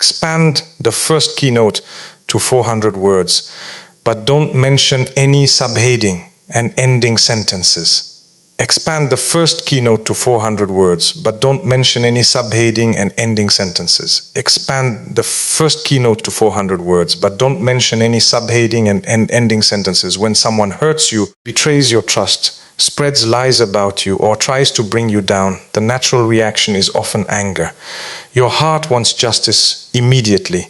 Expand the first keynote to 400 words, but don't mention any subheading and ending sentences. Expand the first keynote to 400 words, but don't mention any subheading and ending sentences. Expand the first keynote to 400 words, but don't mention any subheading and ending sentences. When someone hurts you, betrays your trust, spreads lies about you, or tries to bring you down, the natural reaction is often anger. Your heart wants justice immediately.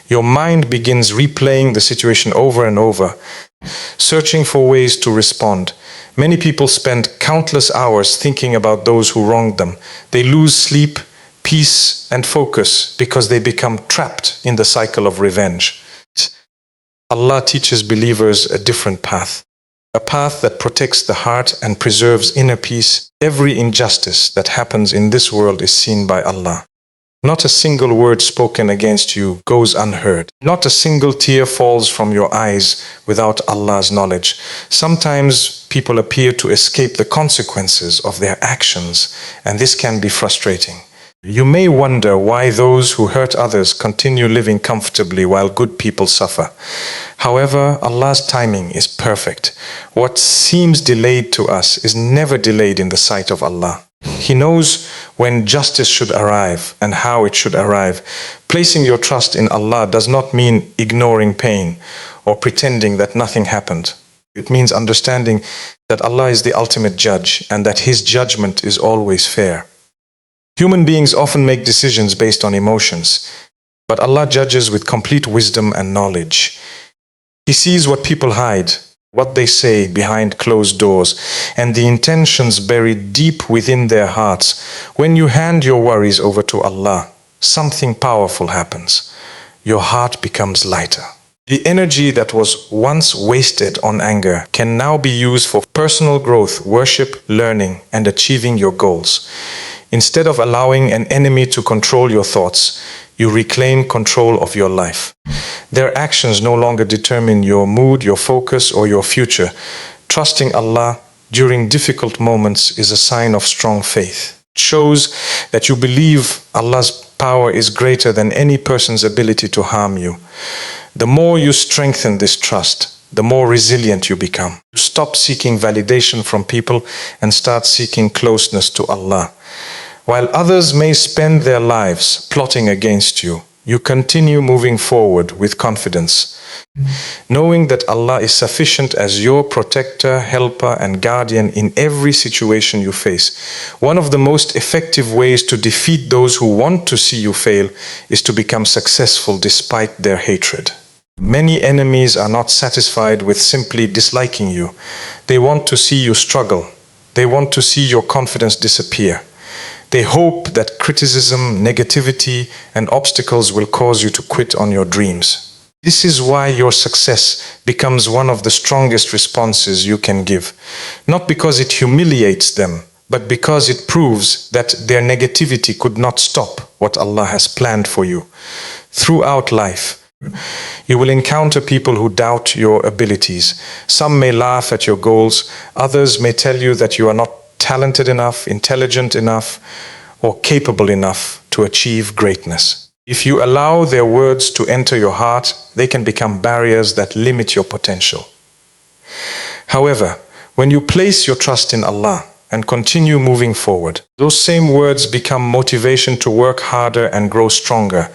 Your mind begins replaying the situation over and over, searching for ways to respond. Many people spend countless hours thinking about those who wronged them. They lose sleep, peace, and focus because they become trapped in the cycle of revenge. Allah teaches believers a different path, a path that protects the heart and preserves inner peace. Every injustice that happens in this world is seen by Allah. Not a single word spoken against you goes unheard. Not a single tear falls from your eyes without Allah's knowledge. Sometimes people appear to escape the consequences of their actions, and this can be frustrating. You may wonder why those who hurt others continue living comfortably while good people suffer. However, Allah's timing is perfect. What seems delayed to us is never delayed in the sight of Allah. He knows when justice should arrive and how it should arrive. Placing your trust in Allah does not mean ignoring pain or pretending that nothing happened. It means understanding that Allah is the ultimate judge and that His judgment is always fair. Human beings often make decisions based on emotions, but Allah judges with complete wisdom and knowledge. He sees what people hide, what they say behind closed doors, and the intentions buried deep within their hearts. When you hand your worries over to Allah, something powerful happens. Your heart becomes lighter. The energy that was once wasted on anger can now be used for personal growth, worship, learning, and achieving your goals. Instead of allowing an enemy to control your thoughts, you reclaim control of your life. Their actions no longer determine your mood, your focus, or your future. Trusting Allah during difficult moments is a sign of strong faith. It shows that you believe Allah's power is greater than any person's ability to harm you. The more you strengthen this trust, the more resilient you become. You stop seeking validation from people and start seeking closeness to Allah. While others may spend their lives plotting against you, you continue moving forward with confidence, knowing that Allah is sufficient as your protector, helper, and guardian in every situation you face. One of the most effective ways to defeat those who want to see you fail is to become successful despite their hatred. Many enemies are not satisfied with simply disliking you. They want to see you struggle. They want to see your confidence disappear. They hope that criticism, negativity, and obstacles will cause you to quit on your dreams. This is why your success becomes one of the strongest responses you can give. Not because it humiliates them, but because it proves that their negativity could not stop what Allah has planned for you. Throughout life, you will encounter people who doubt your abilities. Some may laugh at your goals. Others may tell you that you are not talented enough, intelligent enough, or capable enough to achieve greatness. If you allow their words to enter your heart, they can become barriers that limit your potential. However, when you place your trust in Allah and continue moving forward, those same words become motivation to work harder and grow stronger.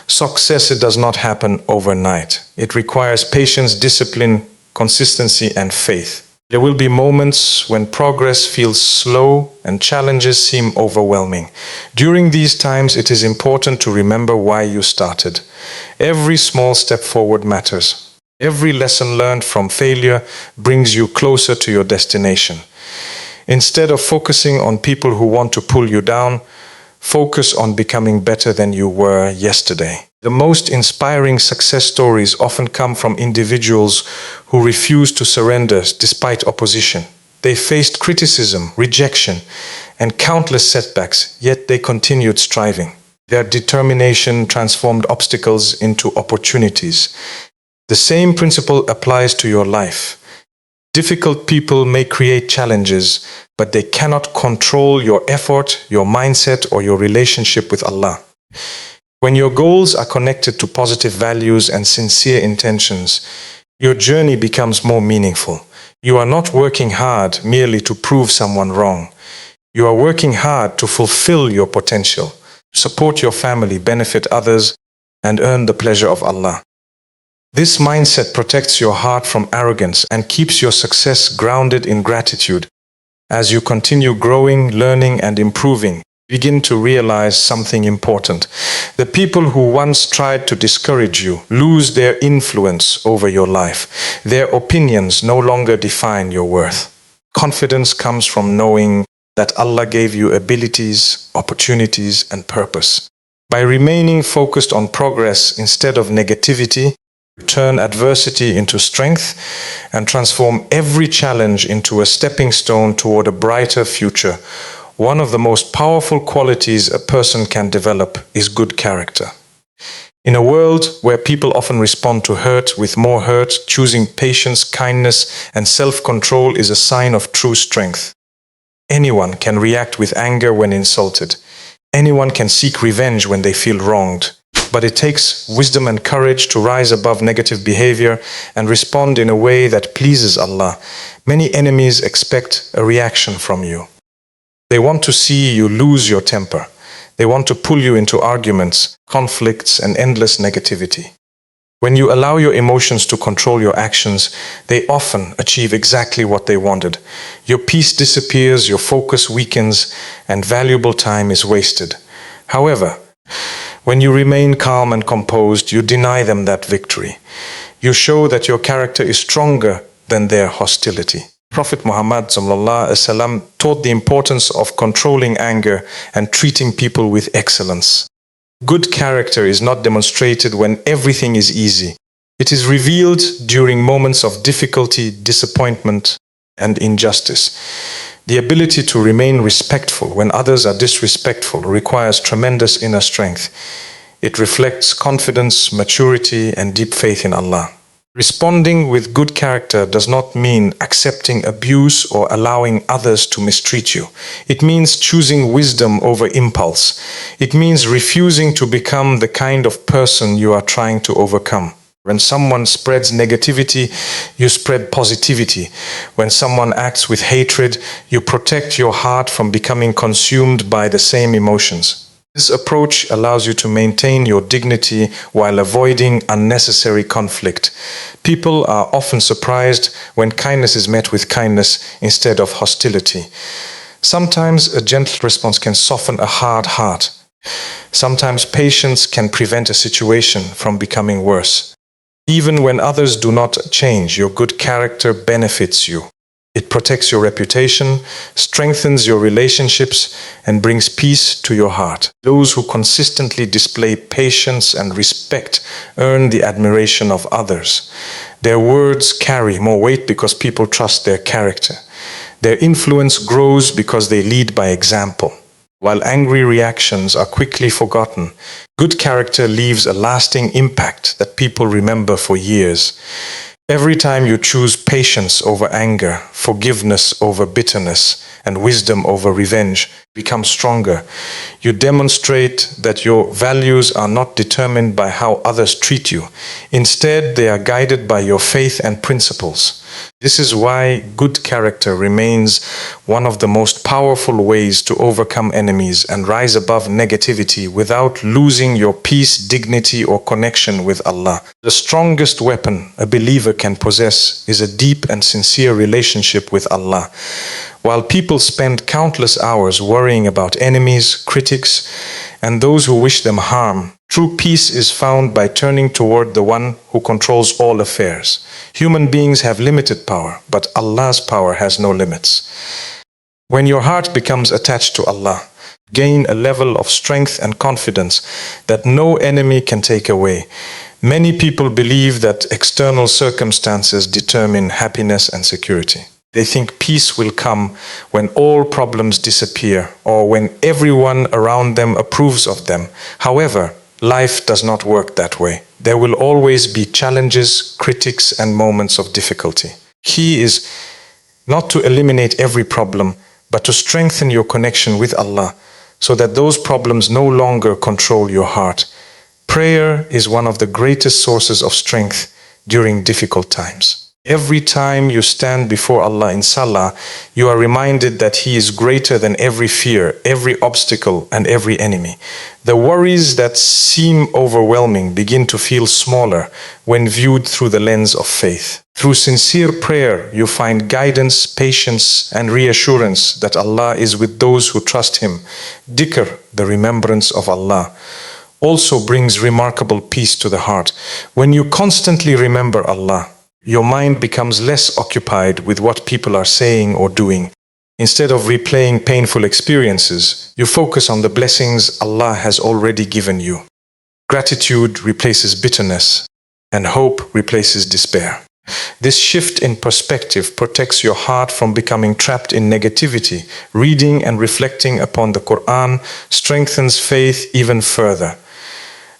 Success, it does not happen overnight. It requires patience, discipline, consistency, and faith. There will be moments when progress feels slow and challenges seem overwhelming. During these times, it is important to remember why you started. Every small step forward matters. Every lesson learned from failure brings you closer to your destination. Instead of focusing on people who want to pull you down, focus on becoming better than you were yesterday. The most inspiring success stories often come from individuals who refuse to surrender despite opposition. They faced criticism, rejection, and countless setbacks, yet they continued striving. Their determination transformed obstacles into opportunities. The same principle applies to your life. Difficult people may create challenges, but they cannot control your effort, your mindset, or your relationship with Allah. When your goals are connected to positive values and sincere intentions, your journey becomes more meaningful. You are not working hard merely to prove someone wrong. You are working hard to fulfill your potential, support your family, benefit others, and earn the pleasure of Allah. This mindset protects your heart from arrogance and keeps your success grounded in gratitude. As you continue growing, learning, and improving, begin to realize something important. The people who once tried to discourage you lose their influence over your life. Their opinions no longer define your worth. Confidence comes from knowing that Allah gave you abilities, opportunities, and purpose. By remaining focused on progress instead of negativity, turn adversity into strength and transform every challenge into a stepping stone toward a brighter future. One of the most powerful qualities a person can develop is good character. In a world where people often respond to hurt with more hurt, choosing patience, kindness, and self-control is a sign of true strength. Anyone can react with anger when insulted. Anyone can seek revenge when they feel wronged. But it takes wisdom and courage to rise above negative behavior and respond in a way that pleases Allah. Many enemies expect a reaction from you. They want to see you lose your temper. They want to pull you into arguments, conflicts, and endless negativity. When you allow your emotions to control your actions, they often achieve exactly what they wanted. Your peace disappears, your focus weakens, and valuable time is wasted. However, when you remain calm and composed, you deny them that victory. You show that your character is stronger than their hostility. Prophet Muhammad ﷺ taught the importance of controlling anger and treating people with excellence. Good character is not demonstrated when everything is easy. It is revealed during moments of difficulty, disappointment, and injustice. The ability to remain respectful when others are disrespectful requires tremendous inner strength. It reflects confidence, maturity, and deep faith in Allah. Responding with good character does not mean accepting abuse or allowing others to mistreat you. It means choosing wisdom over impulse. It means refusing to become the kind of person you are trying to overcome. When someone spreads negativity, you spread positivity. When someone acts with hatred, you protect your heart from becoming consumed by the same emotions. This approach allows you to maintain your dignity while avoiding unnecessary conflict. People are often surprised when kindness is met with kindness instead of hostility. Sometimes a gentle response can soften a hard heart. Sometimes patience can prevent a situation from becoming worse. Even when others do not change, your good character benefits you. It protects your reputation, strengthens your relationships, and brings peace to your heart. Those who consistently display patience and respect earn the admiration of others. Their words carry more weight because people trust their character. Their influence grows because they lead by example. While angry reactions are quickly forgotten, good character leaves a lasting impact that people remember for years. Every time you choose patience over anger, forgiveness over bitterness, and wisdom over revenge, become stronger. You demonstrate that your values are not determined by how others treat you. Instead, they are guided by your faith and principles. This is why good character remains one of the most powerful ways to overcome enemies and rise above negativity without losing your peace, dignity, or connection with Allah. The strongest weapon a believer can possess is a deep and sincere relationship with Allah. While people spend countless hours worrying about enemies, critics, and those who wish them harm, true peace is found by turning toward the one who controls all affairs. Human beings have limited power, but Allah's power has no limits. When your heart becomes attached to Allah, gain a level of strength and confidence that no enemy can take away. Many people believe that external circumstances determine happiness and security. They think peace will come when all problems disappear or when everyone around them approves of them. However, life does not work that way. There will always be challenges, critics, and moments of difficulty. Key is not to eliminate every problem, but to strengthen your connection with Allah so that those problems no longer control your heart. Prayer is one of the greatest sources of strength during difficult times. Every time you stand before Allah in Salah, you are reminded that He is greater than every fear, every obstacle, and every enemy. The worries that seem overwhelming begin to feel smaller when viewed through the lens of faith. Through sincere prayer, you find guidance, patience, and reassurance that Allah is with those who trust Him. Dhikr, the remembrance of Allah, also brings remarkable peace to the heart. When you constantly remember Allah, your mind becomes less occupied with what people are saying or doing. Instead of replaying painful experiences, you focus on the blessings Allah has already given you. Gratitude replaces bitterness, and hope replaces despair. This shift in perspective protects your heart from becoming trapped in negativity. Reading and reflecting upon the Quran strengthens faith even further.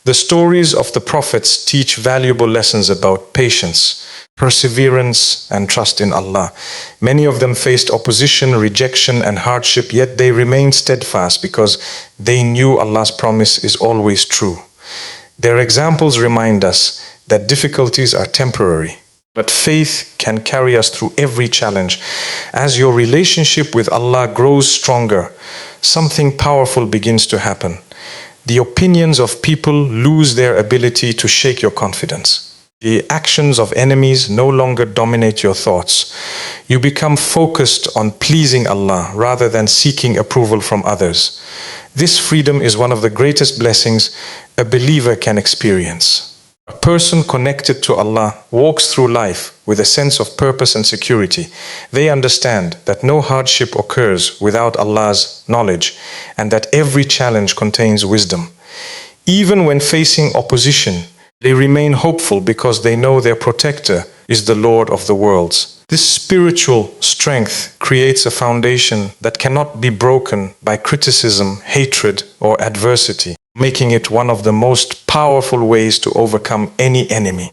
The stories of the prophets teach valuable lessons about patience, perseverance, and trust in Allah. Many of them faced opposition, rejection, and hardship, yet they remained steadfast because they knew Allah's promise is always true. Their examples remind us that difficulties are temporary, but faith can carry us through every challenge. As your relationship with Allah grows stronger, something powerful begins to happen. The opinions of people lose their ability to shake your confidence. The actions of enemies no longer dominate your thoughts. You become focused on pleasing Allah rather than seeking approval from others. This freedom is one of the greatest blessings a believer can experience. A person connected to Allah walks through life with a sense of purpose and security. They understand that no hardship occurs without Allah's knowledge and that every challenge contains wisdom. Even when facing opposition, they remain hopeful because they know their protector is the Lord of the worlds. This spiritual strength creates a foundation that cannot be broken by criticism, hatred, or adversity, making it one of the most powerful ways to overcome any enemy.